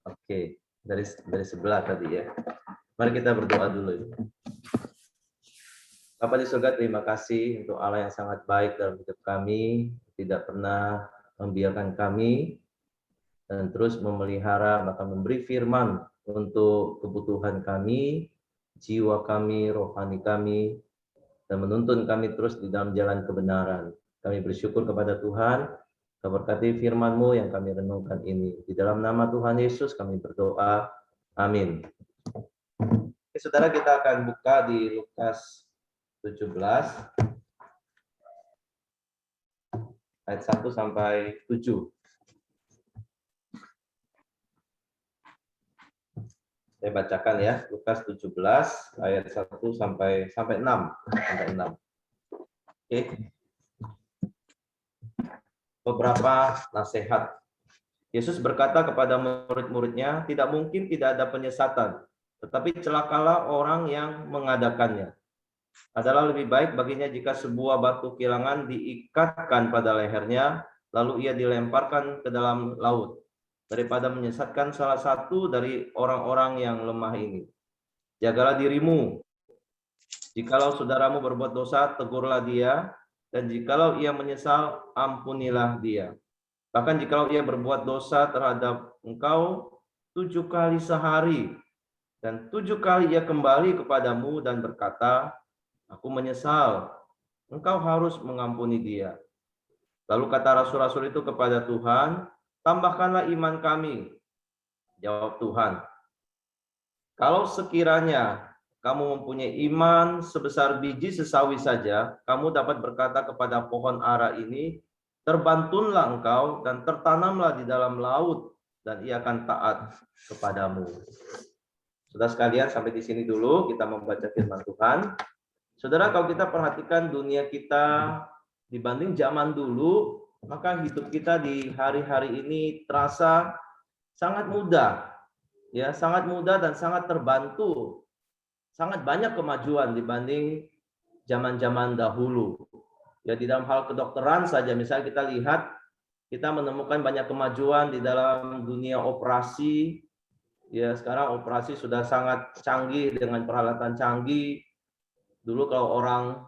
Oke, dari sebelah tadi ya. Mari kita berdoa dulu. Bapa di surga, terima kasih untuk Allah yang sangat baik dalam hidup kami, tidak pernah membiarkan kami dan terus memelihara, bahkan memberi firman untuk kebutuhan kami, jiwa kami, rohani kami, dan menuntun kami terus di dalam jalan kebenaran. Kami bersyukur kepada Tuhan, berkati firman-Mu yang kami renungkan ini. Di dalam nama Tuhan Yesus kami berdoa. Amin. Oke, saudara, kita akan buka di Lukas 17 ayat 1 sampai 7. Saya bacakan ya, Lukas 17 ayat 1 sampai 6. Oke. Beberapa nasihat. Yesus berkata kepada murid-muridnya, tidak mungkin tidak ada penyesatan, tetapi celakalah orang yang mengadakannya. Adalah lebih baik baginya jika sebuah batu kilangan diikatkan pada lehernya, lalu ia dilemparkan ke dalam laut, daripada menyesatkan salah satu dari orang-orang yang lemah ini. Jagalah dirimu. Jikalau saudaramu berbuat dosa, tegurlah dia, dan jikalau ia menyesal, ampunilah dia. Bahkan jikalau ia berbuat dosa terhadap engkau 7 kali sehari, dan 7 kali ia kembali kepadamu dan berkata, aku menyesal, engkau harus mengampuni dia. Lalu kata rasul-rasul itu kepada Tuhan, tambahkanlah iman kami. Jawab Tuhan, kalau sekiranya kamu mempunyai iman sebesar biji sesawi saja, kamu dapat berkata kepada pohon ara ini, terbantunlah engkau dan tertanamlah di dalam laut, dan ia akan taat kepadamu. Saudara sekalian, sampai di sini dulu kita membaca firman Tuhan. Saudara, kalau kita perhatikan dunia kita dibanding zaman dulu, maka hidup kita di hari-hari ini terasa sangat mudah. Ya, sangat mudah dan sangat terbantu. Sangat banyak kemajuan dibanding zaman-zaman dahulu. Ya, di dalam hal kedokteran saja, misalnya kita lihat, kita menemukan banyak kemajuan di dalam dunia operasi. Ya, sekarang operasi sudah sangat canggih dengan peralatan canggih. Dulu kalau orang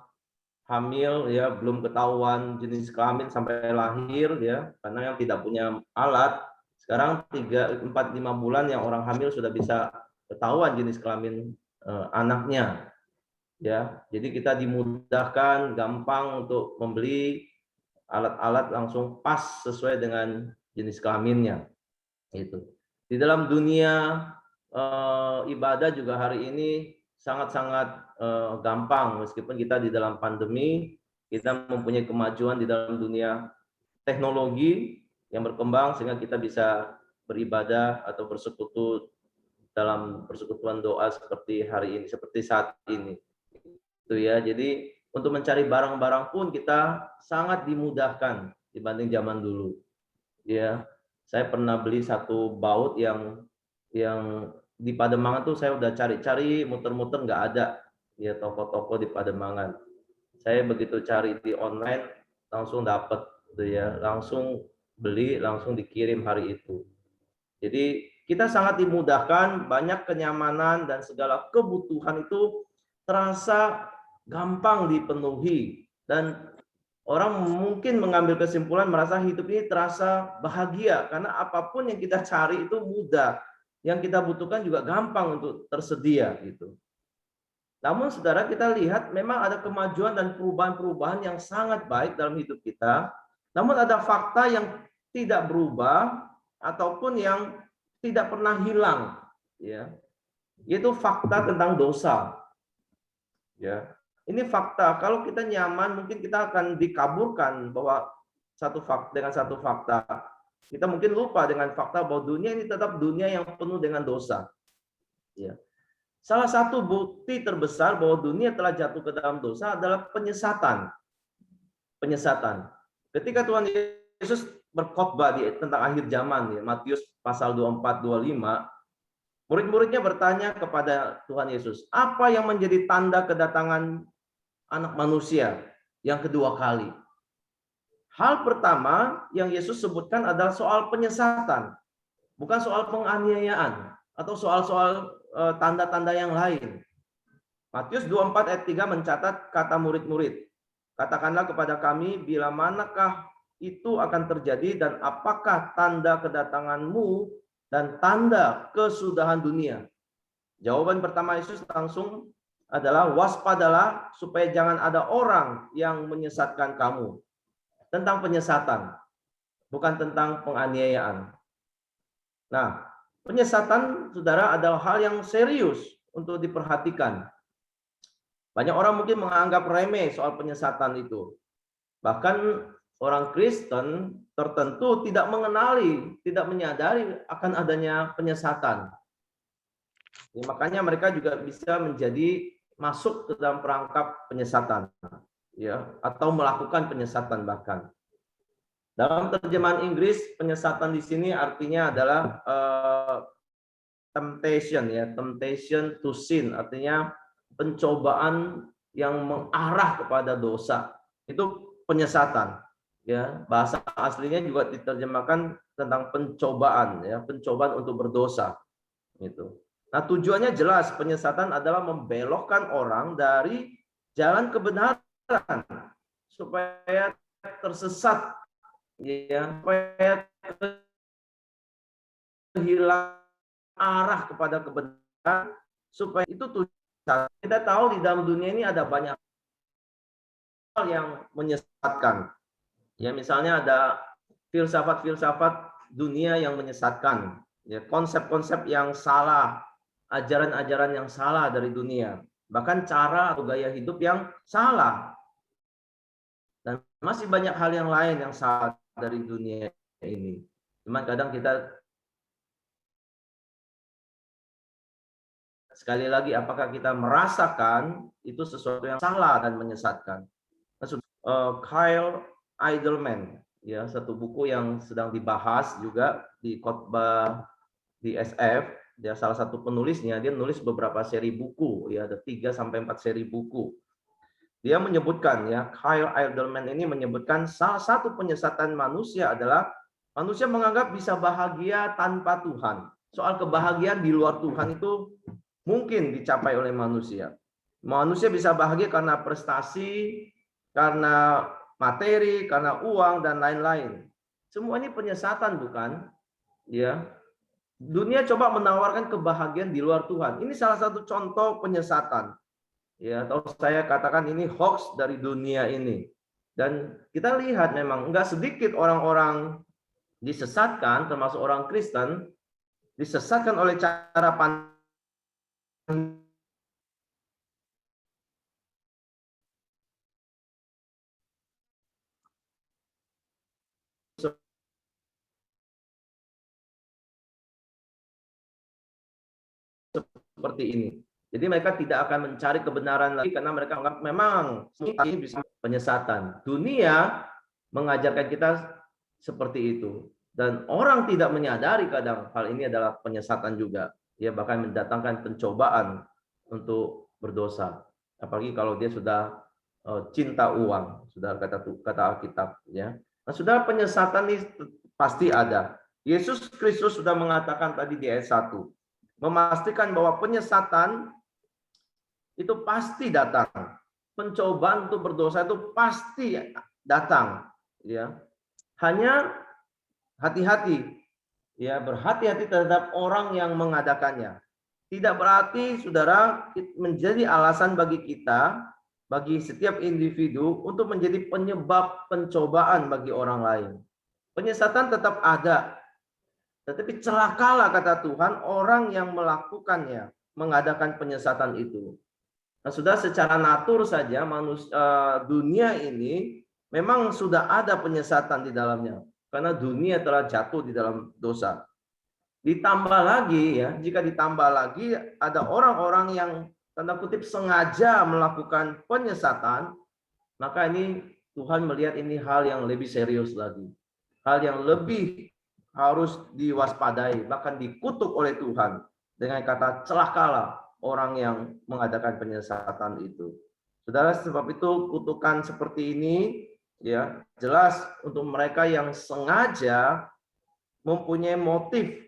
hamil ya belum ketahuan jenis kelamin sampai lahir ya, karena yang tidak punya alat. Sekarang 3, 4, 5 bulan yang orang hamil sudah bisa ketahuan jenis kelamin anaknya. Ya, jadi kita dimudahkan, gampang untuk membeli alat-alat langsung pas sesuai dengan jenis kelaminnya. Itu. Di dalam dunia ibadah juga hari ini sangat-sangat gampang, meskipun kita di dalam pandemi, kita mempunyai kemajuan di dalam dunia teknologi yang berkembang sehingga kita bisa beribadah atau bersekutu dalam persekutuan doa seperti hari ini, seperti saat ini. Itu ya. Jadi untuk mencari barang-barang pun kita sangat dimudahkan dibanding zaman dulu. Ya, saya pernah beli satu baut yang di Pademangan tuh saya udah cari-cari, muter-muter nggak ada ya toko-toko di Pademangan. Saya begitu cari di online langsung dapat gitu ya, langsung beli, langsung dikirim hari itu. Jadi kita sangat dimudahkan, banyak kenyamanan dan segala kebutuhan itu terasa gampang dipenuhi, dan orang mungkin mengambil kesimpulan merasa hidup ini terasa bahagia karena apapun yang kita cari itu mudah, yang kita butuhkan juga gampang untuk tersedia gitu. Namun saudara, kita lihat memang ada kemajuan dan perubahan-perubahan yang sangat baik dalam hidup kita. Namun ada fakta yang tidak berubah ataupun yang tidak pernah hilang, ya. Yaitu fakta tentang dosa. Ya. Ini fakta. Kalau kita nyaman, mungkin kita akan dikaburkan bahwa dengan satu fakta. Kita mungkin lupa dengan fakta bahwa dunia ini tetap dunia yang penuh dengan dosa. Ya. Salah satu bukti terbesar bahwa dunia telah jatuh ke dalam dosa adalah penyesatan. Penyesatan. Ketika Tuhan Yesus berkhotbah tentang akhir zaman, ya, Matius pasal 24-25, murid-muridnya bertanya kepada Tuhan Yesus, apa yang menjadi tanda kedatangan Anak Manusia yang kedua kali? Hal pertama yang Yesus sebutkan adalah soal penyesatan, bukan soal penganiayaan atau soal-soal tanda-tanda yang lain. Matius 24 ayat 3 mencatat kata murid-murid, katakanlah kepada kami bila manakah itu akan terjadi dan apakah tanda kedatanganmu dan tanda kesudahan dunia. Jawaban pertama Yesus langsung adalah waspadalah supaya jangan ada orang yang menyesatkan kamu. Tentang penyesatan, bukan tentang penganiayaan. Nah, penyesatan, saudara, adalah hal yang serius untuk diperhatikan. Banyak orang mungkin menganggap remeh soal penyesatan itu. Bahkan orang Kristen tertentu tidak mengenali, tidak menyadari akan adanya penyesatan. Ya, makanya mereka juga bisa menjadi masuk ke dalam perangkap penyesatan, ya, atau melakukan penyesatan bahkan. Dalam terjemahan Inggris, penyesatan di sini artinya adalah temptation, ya, temptation to sin, artinya pencobaan yang mengarah kepada dosa. Itu penyesatan, ya. Bahasa aslinya juga diterjemahkan tentang pencobaan, ya, pencobaan untuk berdosa. Gitu. Nah, tujuannya jelas, penyesatan adalah membelokkan orang dari jalan kebenaran supaya tersesat, ya, supaya kehilangan arah kepada kebenaran, supaya itu tujuan. Kita tahu di dalam dunia ini ada banyak hal yang menyesatkan. Ya, misalnya ada filsafat-filsafat dunia yang menyesatkan, ya, konsep-konsep yang salah, ajaran-ajaran yang salah dari dunia, bahkan cara atau gaya hidup yang salah. Dan masih banyak hal yang lain yang salah dari dunia ini. Cuman kadang kita, sekali lagi, apakah kita merasakan itu sesuatu yang salah dan menyesatkan? Kyle Idleman, ya, satu buku yang sedang dibahas juga di khotbah di SF. Dia salah satu penulisnya, dia nulis beberapa seri buku, ya, ada 3 sampai 4 seri buku. Dia menyebutkan, ya, Kyle Idleman ini menyebutkan salah satu penyesatan manusia adalah manusia menganggap bisa bahagia tanpa Tuhan. Soal kebahagiaan di luar Tuhan itu mungkin dicapai oleh manusia. Manusia bisa bahagia karena prestasi, karena materi, karena uang, dan lain-lain. Semua ini penyesatan, bukan? Ya. Dunia coba menawarkan kebahagiaan di luar Tuhan. Ini salah satu contoh penyesatan. Ya, atau saya katakan ini hoax dari dunia ini. Dan kita lihat memang enggak sedikit orang-orang disesatkan, termasuk orang Kristen, disesatkan oleh cara pandang seperti ini. Jadi mereka tidak akan mencari kebenaran lagi karena mereka anggap memang ini bisa penyesatan. Dunia mengajarkan kita seperti itu. Dan orang tidak menyadari kadang hal ini adalah penyesatan juga. Ya, bahkan mendatangkan pencobaan untuk berdosa. Apalagi kalau dia sudah cinta uang, sudah kata Alkitab, ya. Nah, sudah penyesatan ini pasti ada. Yesus Kristus sudah mengatakan tadi di ayat 1, memastikan bahwa penyesatan itu pasti datang. Pencobaan untuk berdosa itu pasti datang, ya. Hanya hati-hati, ya, berhati-hati terhadap orang yang mengadakannya. Tidak berarti, saudara, menjadi alasan bagi kita, bagi setiap individu untuk menjadi penyebab pencobaan bagi orang lain. Penyesatan tetap ada, tetapi celakalah, kata Tuhan, orang yang melakukannya, mengadakan penyesatan itu. Nah, sudah secara natur saja dunia ini memang sudah ada penyesatan di dalamnya. Karena dunia telah jatuh di dalam dosa. Ditambah lagi, ya, jika ditambah lagi ada orang-orang yang tanda kutip sengaja melakukan penyesatan, maka ini Tuhan melihat ini hal yang lebih serius lagi. Hal yang lebih harus diwaspadai, bahkan dikutuk oleh Tuhan dengan kata celakalah orang yang mengadakan penyesatan itu. Saudara, sebab itu kutukan seperti ini ya, jelas untuk mereka yang sengaja mempunyai motif,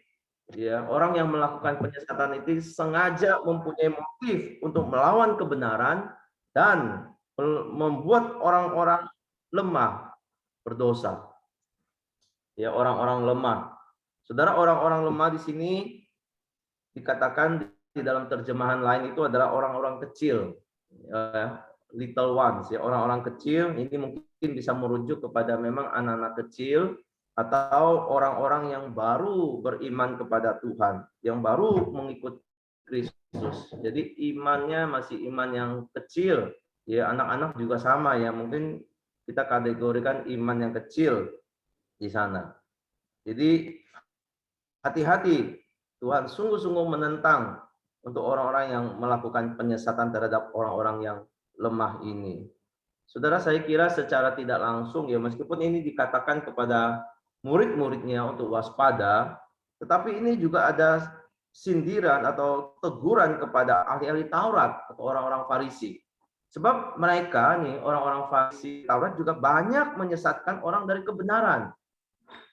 ya, orang yang melakukan penyesatan itu sengaja mempunyai motif untuk melawan kebenaran dan membuat orang-orang lemah berdosa. Ya, orang-orang lemah. Saudara, orang-orang lemah di sini dikatakan di dalam terjemahan lain itu adalah orang-orang kecil, little ones, ya, orang-orang kecil. Ini mungkin bisa merujuk kepada memang anak-anak kecil atau orang-orang yang baru beriman kepada Tuhan, yang baru mengikut Kristus. Jadi imannya masih iman yang kecil. Ya, anak-anak juga sama ya, mungkin kita kategorikan iman yang kecil di sana. Jadi hati-hati, Tuhan sungguh-sungguh menentang untuk orang-orang yang melakukan penyesatan terhadap orang-orang yang lemah ini. Saudara, saya kira secara tidak langsung ya, meskipun ini dikatakan kepada murid-muridnya untuk waspada, tetapi ini juga ada sindiran atau teguran kepada ahli-ahli Taurat atau orang-orang Farisi. Sebab mereka nih, orang-orang Farisi Taurat juga banyak menyesatkan orang dari kebenaran.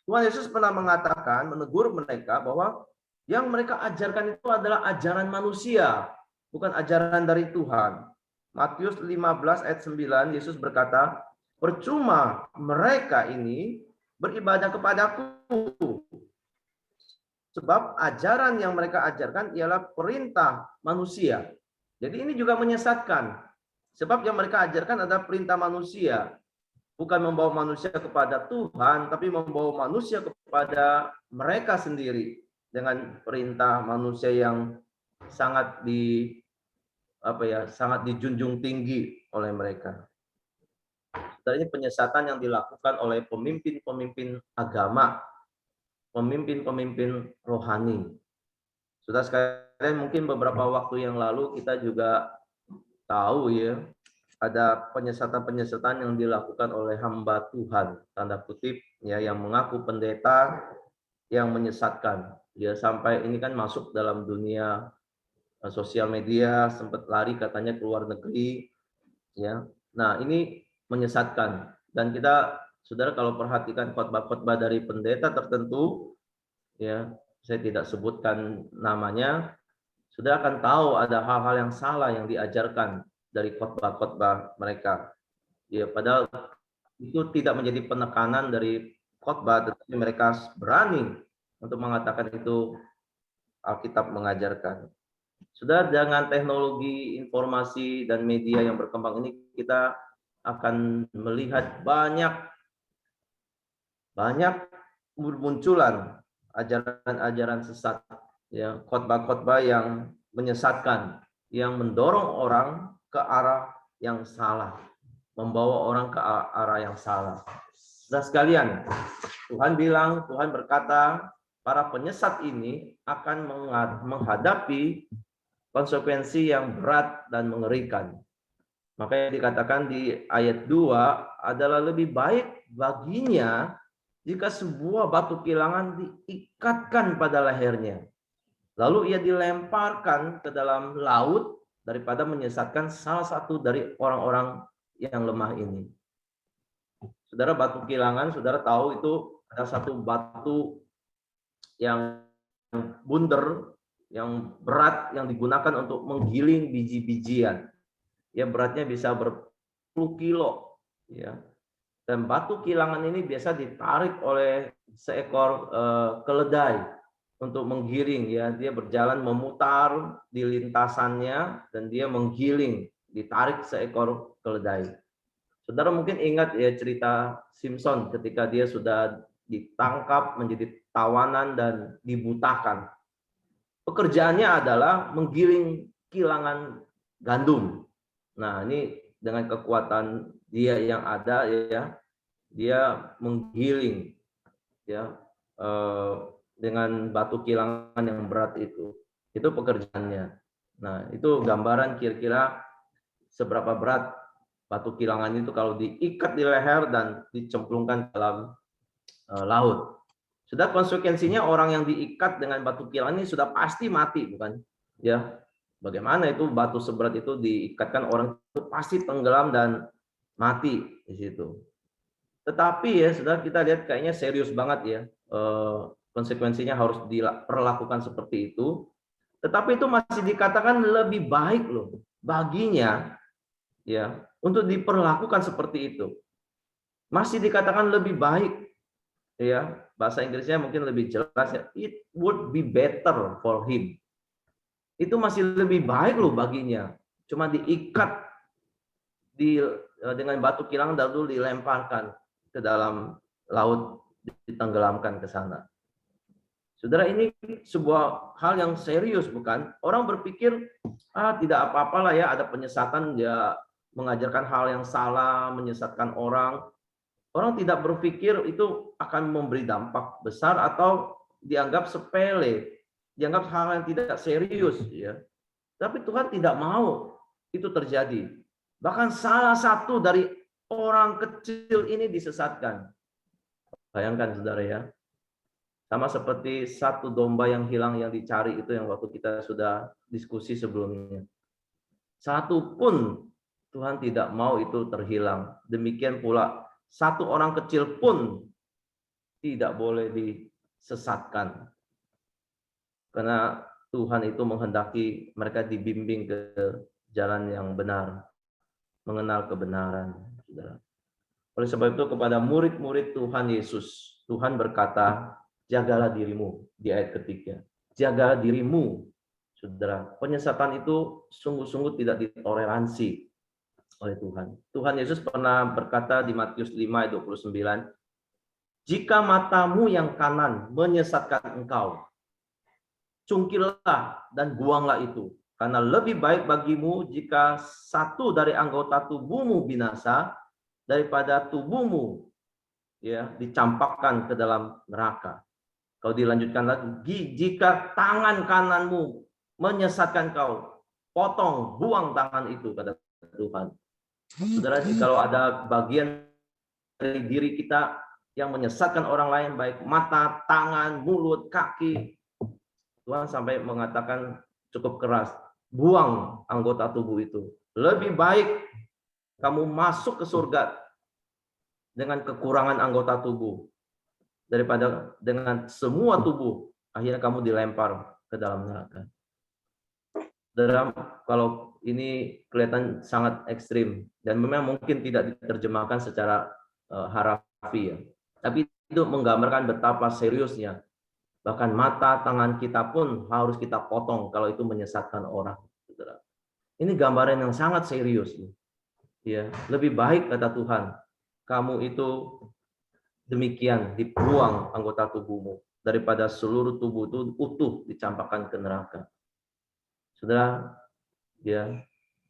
Tuhan Yesus pernah mengatakan, menegur mereka bahwa yang mereka ajarkan itu adalah ajaran manusia, bukan ajaran dari Tuhan. Matius 15 ayat 9, Yesus berkata, percuma mereka ini beribadah kepadaku. Sebab ajaran yang mereka ajarkan ialah perintah manusia. Jadi ini juga menyesatkan. Sebab yang mereka ajarkan adalah perintah manusia. Bukan membawa manusia kepada Tuhan, tapi membawa manusia kepada mereka sendiri dengan perintah manusia yang sangat sangat dijunjung tinggi oleh mereka. Sebenarnya penyesatan yang dilakukan oleh pemimpin-pemimpin agama, pemimpin-pemimpin rohani. Sudah sekalian, mungkin beberapa waktu yang lalu kita juga tahu ya, ada penyesatan-penyesatan yang dilakukan oleh hamba Tuhan, tanda kutip ya, yang mengaku pendeta yang menyesatkan. Ya, sampai ini kan masuk dalam dunia sosial media, sempat lari katanya ke luar negeri ya. Nah, ini menyesatkan, dan kita saudara kalau perhatikan khotbah-khotbah dari pendeta tertentu ya, saya tidak sebutkan namanya, sudah akan tahu ada hal-hal yang salah yang diajarkan dari khotbah-khotbah mereka. Ya, padahal itu tidak menjadi penekanan dari khotbah, tetapi mereka berani untuk mengatakan itu Alkitab mengajarkan. Sudah, dengan teknologi informasi dan media yang berkembang ini, kita akan melihat banyak munculan ajaran-ajaran sesat, ya, khotbah-khotbah yang menyesatkan, yang mendorong orang ke arah yang salah, membawa orang ke arah yang salah. Nah sekalian, Tuhan berkata, para penyesat ini akan menghadapi konsekuensi yang berat dan mengerikan. Makanya dikatakan di ayat 2, adalah lebih baik baginya jika sebuah batu kilangan diikatkan pada lehernya, lalu ia dilemparkan ke dalam laut, daripada menyesatkan salah satu dari orang-orang yang lemah ini. Saudara, batu kilangan, saudara tahu itu ada satu batu yang bundar, yang berat, yang digunakan untuk menggiling biji-bijian. Ya, beratnya bisa berpuluh kilo. Ya. Dan batu kilangan ini biasa ditarik oleh seekor keledai untuk menggiring. Ya, dia berjalan memutar di lintasannya dan dia menggiling, ditarik seekor keledai. Saudara mungkin ingat ya cerita Simpson ketika dia sudah ditangkap menjadi tawanan dan dibutakan. Pekerjaannya adalah menggiling kilangan gandum. Nah, ini dengan kekuatan dia yang ada ya, dia menggiling ya dengan batu kilangan yang berat itu. Itu pekerjaannya. Nah, itu gambaran kira-kira seberapa berat batu kilangan itu kalau diikat di leher dan dicemplungkan dalam laut. Sudah, konsekuensinya orang yang diikat dengan batu kilangan ini sudah pasti mati, bukan? Ya, bagaimana itu batu seberat itu diikatkan, orang itu pasti tenggelam dan mati di situ. Tetapi ya, sudah kita lihat kayaknya serius banget ya. Konsekuensinya harus diperlakukan seperti itu. Tetapi itu masih dikatakan lebih baik loh baginya ya untuk diperlakukan seperti itu. Masih dikatakan lebih baik ya. Bahasa Inggrisnya mungkin lebih jelas ya. It would be better for him. Itu masih lebih baik loh baginya. Cuma diikat dengan batu kilang lalu dilemparkan ke dalam laut, ditenggelamkan ke sana. Saudara, ini sebuah hal yang serius, bukan? Orang berpikir, tidak apa-apalah ya, ada penyesatan, dia mengajarkan hal yang salah, menyesatkan orang. Orang tidak berpikir itu akan memberi dampak besar atau dianggap sepele, dianggap hal yang tidak serius, ya. Tapi Tuhan tidak mau itu terjadi. Bahkan salah satu dari orang kecil ini disesatkan. Bayangkan, saudara ya. Sama seperti satu domba yang hilang yang dicari itu yang waktu kita sudah diskusi sebelumnya. Satu pun Tuhan tidak mau itu terhilang. Demikian pula satu orang kecil pun tidak boleh disesatkan. Karena Tuhan itu menghendaki mereka dibimbing ke jalan yang benar, mengenal kebenaran. Oleh sebab itu kepada murid-murid Tuhan Yesus, Tuhan berkata, jagalah dirimu di ayat ketiga. Jagalah dirimu, saudara. Penyesatan itu sungguh-sungguh tidak ditoleransi oleh Tuhan. Tuhan Yesus pernah berkata di Matius 5 ayat 29, jika matamu yang kanan menyesatkan engkau, cungkillah dan buanglah itu. Karena lebih baik bagimu jika satu dari anggota tubuhmu binasa daripada tubuhmu ya dicampakkan ke dalam neraka. Kalau dilanjutkan lagi, jika tangan kananmu menyesatkan kau, potong, buang tangan itu, kata Tuhan. Saudara, kalau ada bagian dari diri kita yang menyesatkan orang lain, baik mata, tangan, mulut, kaki, Tuhan sampai mengatakan cukup keras, buang anggota tubuh itu. Lebih baik kamu masuk ke surga dengan kekurangan anggota tubuh daripada dengan semua tubuh akhirnya kamu dilempar ke dalam neraka. Dalam kalau ini kelihatan sangat ekstrim dan memang mungkin tidak diterjemahkan secara harafiah, tapi itu menggambarkan betapa seriusnya. Bahkan mata, tangan kita pun harus kita potong kalau itu menyesatkan orang. Ini gambaran yang sangat serius. Ya, lebih baik kata Tuhan, kamu itu demikian dibuang anggota tubuhmu daripada seluruh tubuh itu utuh dicampakkan ke neraka. Saudara, ya,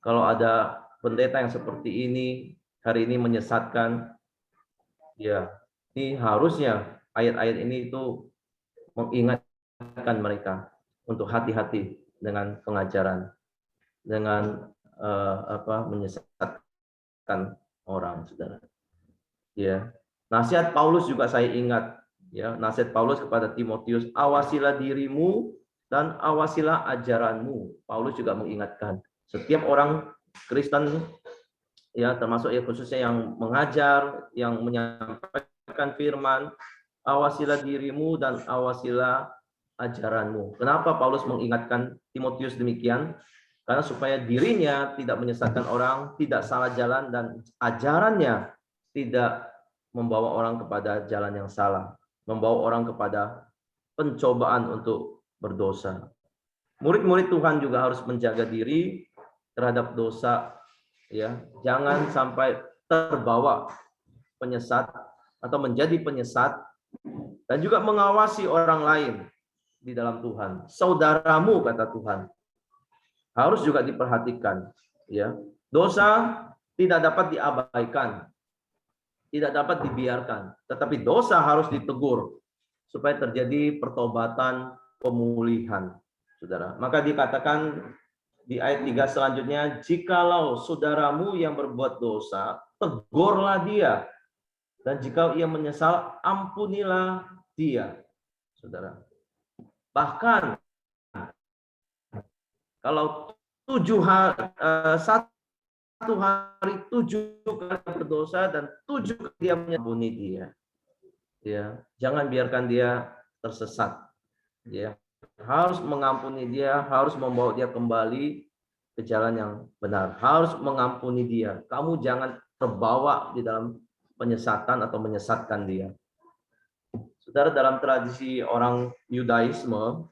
kalau ada pendeta yang seperti ini hari ini menyesatkan, ya, ini harusnya ayat-ayat ini itu mengingatkan mereka untuk hati-hati dengan pengajaran, dengan menyesatkan orang, saudara. Ya, nasihat Paulus juga saya ingat, ya, nasihat Paulus kepada Timotius, awasilah dirimu dan awasilah ajaranmu. Paulus juga mengingatkan setiap orang Kristen, ya, termasuk ya khususnya yang mengajar, yang menyampaikan firman, awasilah dirimu dan awasilah ajaranmu. Kenapa Paulus mengingatkan Timotius demikian? Karena supaya dirinya tidak menyesatkan orang, tidak salah jalan, dan ajarannya tidak membawa orang kepada jalan yang salah, membawa orang kepada pencobaan untuk berdosa. Murid-murid Tuhan juga harus menjaga diri terhadap dosa, ya. Jangan sampai terbawa penyesat atau menjadi penyesat, dan juga mengawasi orang lain di dalam Tuhan. Saudaramu, kata Tuhan, harus juga diperhatikan, ya. Dosa tidak dapat diabaikan, tidak dapat dibiarkan, tetapi dosa harus ditegur supaya terjadi pertobatan, pemulihan, saudara. Maka dikatakan di ayat 3 selanjutnya, jikalau saudaramu yang berbuat dosa, tegurlah dia, dan jika ia menyesal, ampunilah dia, saudara. Bahkan kalau satu hari 7 kali berdosa dan 7 kali dia mengampuni dia. Ya, jangan biarkan dia tersesat. Ya, harus mengampuni dia, harus membawa dia kembali ke jalan yang benar. Harus mengampuni dia. Kamu jangan terbawa di dalam penyesatan atau menyesatkan dia. Saudara, dalam tradisi orang Yudaisme,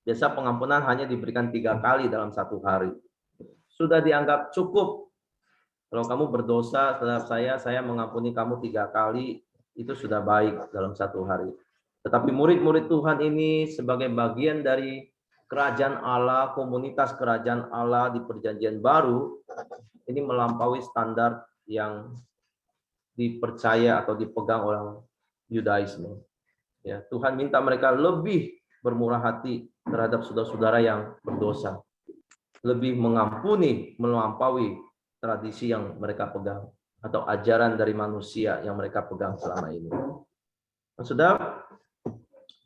biasa pengampunan hanya diberikan 3 kali dalam 1 hari. Sudah dianggap cukup. Kalau kamu berdosa terhadap saya mengampuni kamu 3 kali, itu sudah baik dalam 1 hari. Tetapi murid-murid Tuhan ini sebagai bagian dari kerajaan Allah, komunitas kerajaan Allah di perjanjian baru, ini melampaui standar yang dipercaya atau dipegang orang Yudaisme. Ya, Tuhan minta mereka lebih bermurah hati terhadap saudara-saudara yang berdosa. Lebih mengampuni, melampaui tradisi yang mereka pegang atau ajaran dari manusia yang mereka pegang selama ini. Saudara,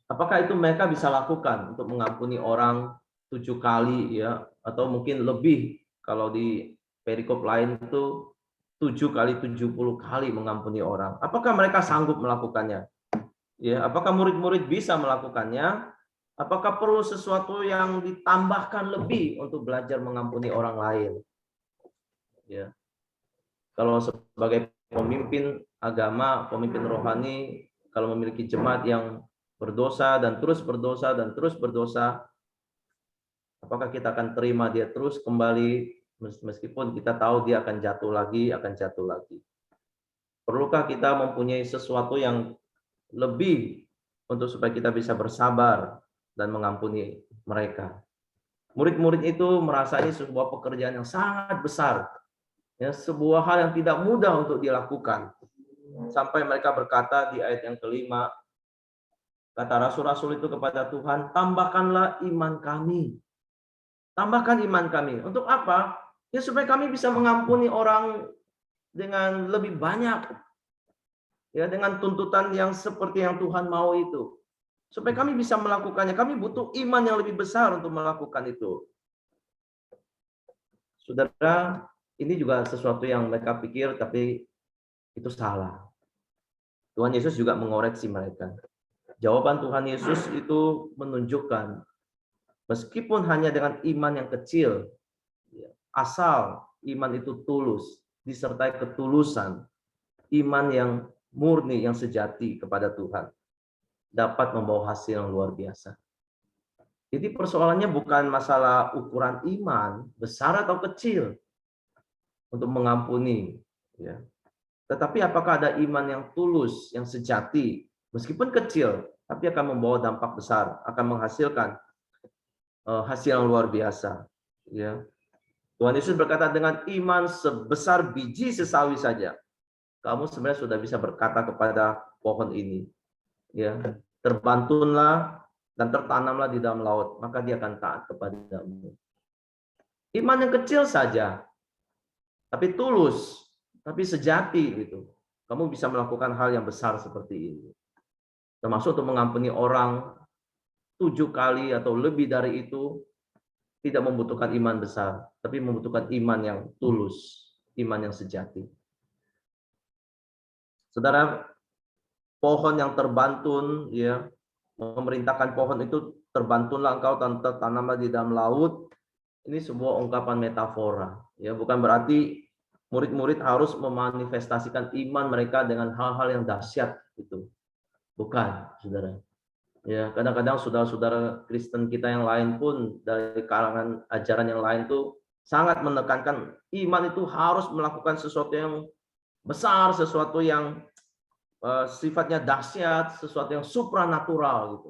apakah itu mereka bisa lakukan untuk mengampuni orang 7 kali ya, atau mungkin lebih kalau di perikop lain itu 7 kali 70 kali mengampuni orang. Apakah mereka sanggup melakukannya? Ya, apakah murid-murid bisa melakukannya? Apakah perlu sesuatu yang ditambahkan lebih untuk belajar mengampuni orang lain? Ya. Kalau sebagai pemimpin agama, pemimpin rohani, kalau memiliki jemaat yang berdosa dan terus berdosa dan terus berdosa, apakah kita akan terima dia terus kembali meskipun kita tahu dia akan jatuh lagi, Perlukah kita mempunyai sesuatu yang lebih untuk supaya kita bisa bersabar dan mengampuni mereka? Murid-murid itu merasa ini sebuah pekerjaan yang sangat besar, ya, sebuah hal yang tidak mudah untuk dilakukan. Sampai mereka berkata di ayat yang kelima, kata rasul-rasul itu kepada Tuhan, tambahkanlah iman kami. Tambahkan iman kami. Untuk apa? Ya supaya kami bisa mengampuni orang dengan lebih banyak. Ya, dengan tuntutan yang seperti yang Tuhan mau itu. Supaya kami bisa melakukannya. Kami butuh iman yang lebih besar untuk melakukan itu. Saudara, ini juga sesuatu yang mereka pikir tapi itu salah. Tuhan Yesus juga mengoreksi mereka. Jawaban Tuhan Yesus itu menunjukkan meskipun hanya dengan iman yang kecil, asal iman itu tulus, disertai ketulusan, iman yang murni, yang sejati kepada Tuhan, dapat membawa hasil yang luar biasa. Jadi persoalannya bukan masalah ukuran iman, besar atau kecil, untuk mengampuni. Ya. Tetapi apakah ada iman yang tulus, yang sejati, meskipun kecil, tapi akan membawa dampak besar, akan menghasilkan hasil yang luar biasa. Ya. Tuhan Yesus berkata, dengan iman sebesar biji sesawi saja, kamu sebenarnya sudah bisa berkata kepada pohon ini, ya, terbantunlah dan tertanamlah di dalam laut, maka dia akan taat kepadamu. Iman yang kecil saja, tapi tulus, tapi sejati gitu. Kamu bisa melakukan hal yang besar seperti ini. Termasuk untuk mengampuni orang 7 kali atau lebih dari itu, tidak membutuhkan iman besar, tapi membutuhkan iman yang tulus, iman yang sejati. Saudara, pohon yang terbantun, ya, memerintahkan pohon itu terbantunlah engkau dan tertanamlah di dalam laut. Ini sebuah ungkapan metafora, ya, bukan berarti murid-murid harus memanifestasikan iman mereka dengan hal-hal yang dahsyat itu. Bukan, saudara. Ya, kadang-kadang saudara-saudara Kristen kita yang lain pun dari kalangan ajaran yang lain tuh sangat menekankan iman itu harus melakukan sesuatu yang besar, sesuatu yang sifatnya dahsyat, sesuatu yang supranatural gitu.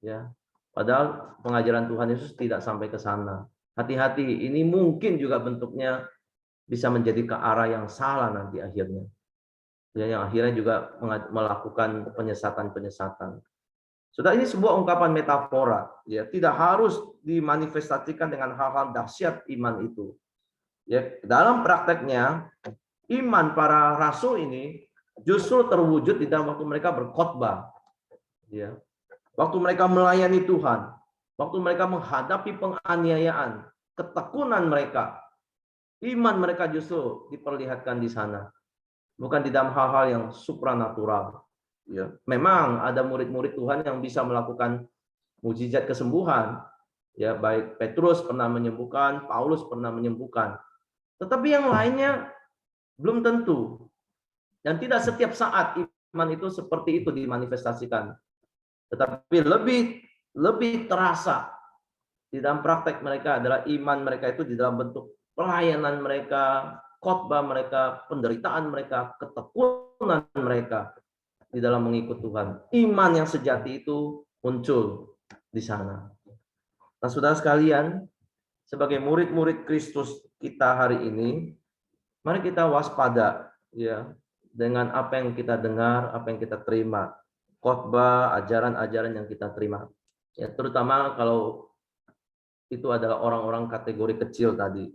Ya. Padahal pengajaran Tuhan Yesus tidak sampai ke sana. Hati-hati, ini mungkin juga bentuknya bisa menjadi ke arah yang salah nanti akhirnya. Ya, yang akhirnya juga melakukan penyesatan-penyesatan. Sudah, ini sebuah ungkapan metafora, ya, tidak harus dimanifestasikan dengan hal-hal dahsyat iman itu. Ya, dalam prakteknya iman para rasul ini justru terwujud di dalam waktu mereka berkhotbah. Ya. Waktu mereka melayani Tuhan, waktu mereka menghadapi penganiayaan, ketekunan mereka, Iman mereka justru diperlihatkan di sana, bukan di dalam hal-hal yang supranatural. Ya, memang ada murid-murid Tuhan yang bisa melakukan mujizat kesembuhan. Ya, baik Petrus pernah menyembuhkan, Paulus pernah menyembuhkan. Tetapi yang lainnya belum tentu. Dan tidak setiap saat iman itu seperti itu dimanifestasikan. Tetapi lebih terasa di dalam praktek mereka adalah iman mereka itu di dalam bentuk pelayanan mereka, khotbah mereka, penderitaan mereka, ketekunan mereka di dalam mengikut Tuhan. Iman yang sejati itu muncul di sana. Nah, saudara sekalian, sebagai murid-murid Kristus kita hari ini, mari kita waspada ya dengan apa yang kita dengar, apa yang kita terima, khotbah, ajaran-ajaran yang kita terima. Ya, terutama kalau itu adalah orang-orang kategori kecil tadi.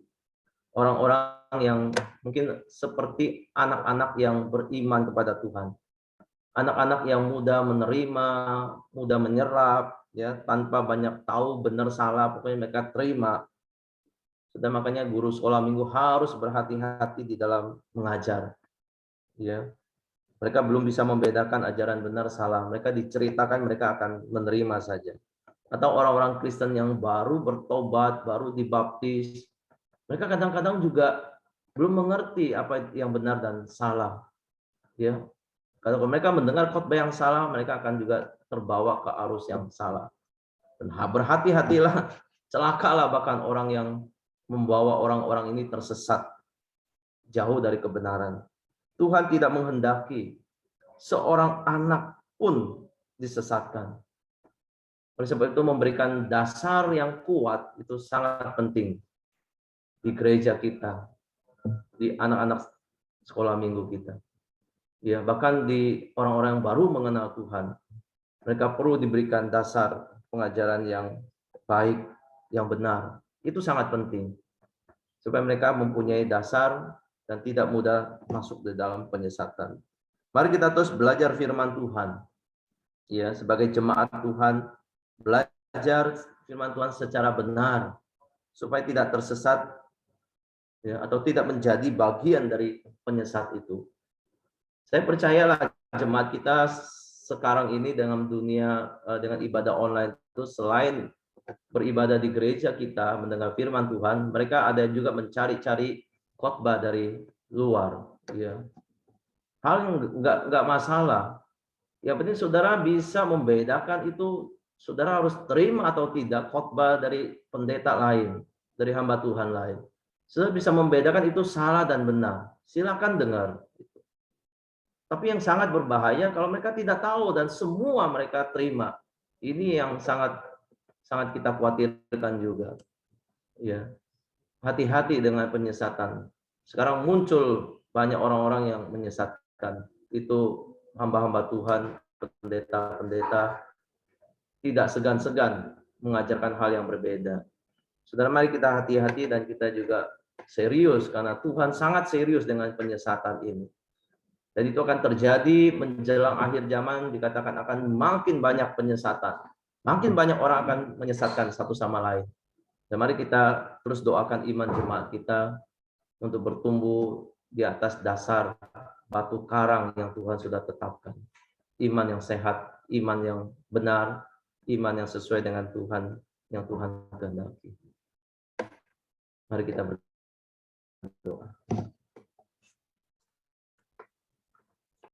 Orang-orang yang mungkin seperti anak-anak yang beriman kepada Tuhan. Anak-anak yang mudah menerima, mudah menyerap, ya tanpa banyak tahu benar salah, pokoknya mereka terima. Sudah makanya guru sekolah minggu harus berhati-hati di dalam mengajar. Ya, mereka belum bisa membedakan ajaran benar salah. Mereka diceritakan, mereka akan menerima saja. Atau orang-orang Kristen yang baru bertobat, baru dibaptis, mereka kadang-kadang juga belum mengerti apa yang benar dan salah. Ya, kalau mereka mendengar khotbah yang salah, mereka akan juga terbawa ke arus yang salah. Dan berhati-hatilah, celakalah bahkan orang yang membawa orang-orang ini tersesat jauh dari kebenaran. Tuhan tidak menghendaki seorang anak pun disesatkan. Oleh sebab itu memberikan dasar yang kuat itu sangat penting di gereja kita, di anak-anak sekolah minggu kita. Ya, bahkan di orang-orang yang baru mengenal Tuhan, mereka perlu diberikan dasar pengajaran yang baik, yang benar. Itu sangat penting. Supaya mereka mempunyai dasar dan tidak mudah masuk di dalam penyesatan. Mari kita terus belajar firman Tuhan. Ya, sebagai jemaat Tuhan, belajar firman Tuhan secara benar supaya tidak tersesat ya, atau tidak menjadi bagian dari penyesat itu. Saya percayalah jemaat kita sekarang ini dengan dunia dengan ibadah online itu selain beribadah di gereja kita mendengar firman Tuhan, mereka ada juga mencari-cari khotbah dari luar. Ya, hal yang nggak masalah. Yang penting saudara bisa membedakan itu, saudara harus terima atau tidak khotbah dari pendeta lain, dari hamba Tuhan lain. Saudara bisa membedakan itu salah dan benar. Silakan dengar. Tapi yang sangat berbahaya kalau mereka tidak tahu dan semua mereka terima. Ini yang sangat kita khawatirkan juga. Ya, hati-hati dengan penyesatan. Sekarang muncul banyak orang-orang yang menyesatkan. Itu hamba-hamba Tuhan, pendeta-pendeta tidak segan-segan mengajarkan hal yang berbeda. Saudara, mari kita hati-hati dan kita juga serius karena Tuhan sangat serius dengan penyesatan ini. Dan itu akan terjadi menjelang akhir zaman, dikatakan akan makin banyak penyesatan. Makin banyak orang akan menyesatkan satu sama lain. Dan mari kita terus doakan iman jemaat kita untuk bertumbuh di atas dasar batu karang yang Tuhan sudah tetapkan. Iman yang sehat, iman yang benar, iman yang sesuai dengan Tuhan, yang Tuhan kehendaki. Mari kita berdoa.